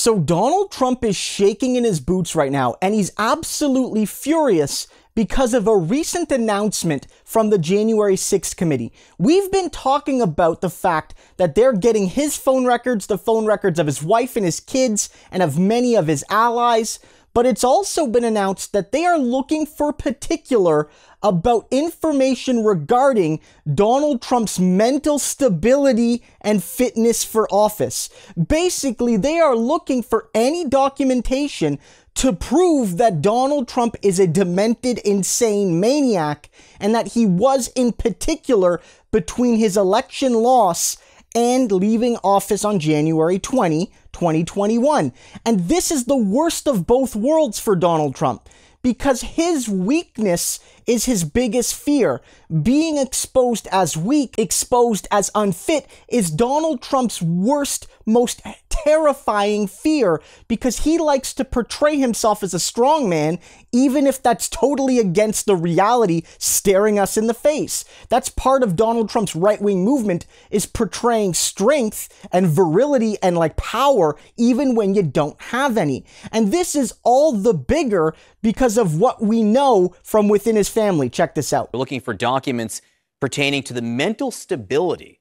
So Donald Trump is shaking in his boots right now, and he's absolutely furious because of a recent announcement from the January 6th committee. We've been talking about the fact that they're getting his phone records, the phone records of his wife and his kids, and of many of his allies. But it's also been announced that they are looking for particular about information regarding Donald Trump's mental stability and fitness for office. Basically, they are looking for any documentation to prove that Donald Trump is a demented, insane maniac, and that he was in particular between his election loss and leaving office on January 2021. And this is the worst of both worlds for Donald Trump, because his weakness is his biggest fear. Being exposed as weak, exposed as unfit, is Donald Trump's worst, most terrifying fear, because he likes to portray himself as a strong man, even if that's totally against the reality staring us in the face. That's part of Donald Trump's right-wing movement, is portraying strength and virility and power even when you don't have any. And this is all the bigger because of what we know from within his family. Check this out. We're looking for documents pertaining to the mental stability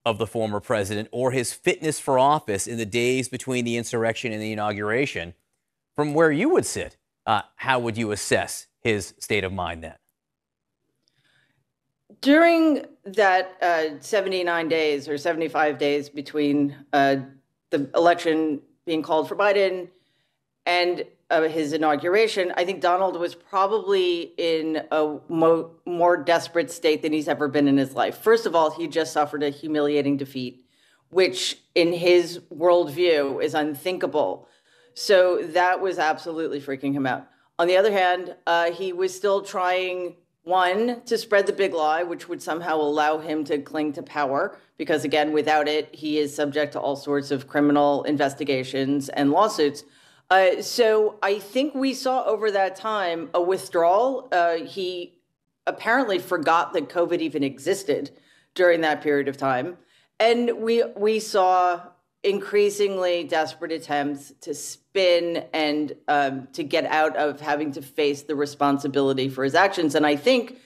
of the former president or his fitness for office in the days between the insurrection and the inauguration. From where you would sit, how would you assess his state of mind then? During that 79 days or 75 days between the election being called for Biden and his inauguration, I think Donald was probably in a more desperate state than he's ever been in his life. First of all, he just suffered a humiliating defeat, which in his worldview is unthinkable. So that was absolutely freaking him out. On the other hand, he was still trying, one, to spread the big lie, which would somehow allow him to cling to power, because again, without it, he is subject to all sorts of criminal investigations and lawsuits. So I think we saw over that time a withdrawal. He apparently forgot that COVID even existed during that period of time. And we saw increasingly desperate attempts to spin and to get out of having to face the responsibility for his actions. And I think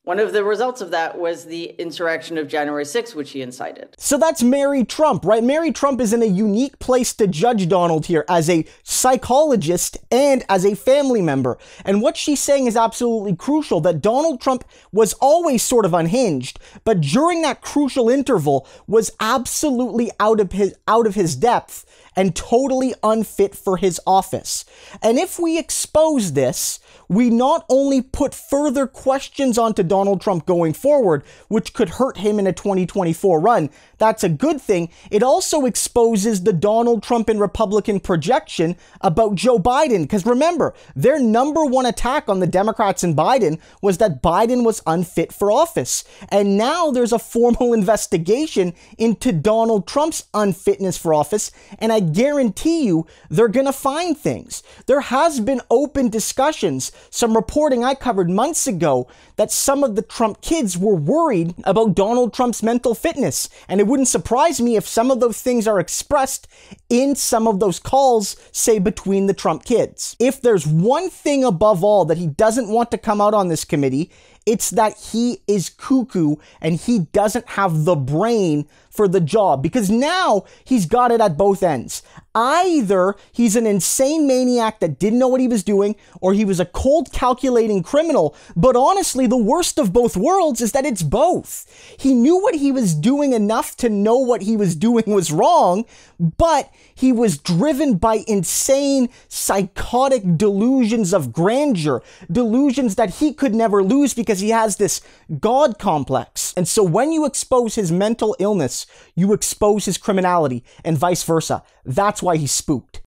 one of the results of that was the insurrection of January 6th, which he incited. So that's Mary Trump, right? Mary Trump is in a unique place to judge Donald here as a psychologist and as a family member. And what she's saying is absolutely crucial, that Donald Trump was always sort of unhinged, but during that crucial interval was absolutely out of his depth and totally unfit for his office. And if we expose this, we not only put further questions onto Donald Trump going forward, which could hurt him in a 2024 run. That's a good thing. It also exposes the Donald Trump and Republican projection about Joe Biden. Because remember, their number one attack on the Democrats and Biden was that Biden was unfit for office. And now there's a formal investigation into Donald Trump's unfitness for office. And I guarantee you, they're going to find things. There has been open discussions, some reporting I covered months ago, that some of the Trump kids were worried about Donald Trump's mental fitness. And it wouldn't surprise me if some of those things are expressed in some of those calls, say, between the Trump kids. If there's one thing above all that he doesn't want to come out on this committee, it's that he is cuckoo and he doesn't have the brain for the job, because now he's got it at both ends. Either he's an insane maniac that didn't know what he was doing, or he was a cold, calculating criminal. But honestly, the worst of both worlds is that it's both. He knew what he was doing enough to know what he was doing was wrong, but he was driven by insane, psychotic delusions of grandeur, delusions that he could never lose because he has this God complex. And so when you expose his mental illness, you expose his criminality, and vice versa. That's why he's spooked.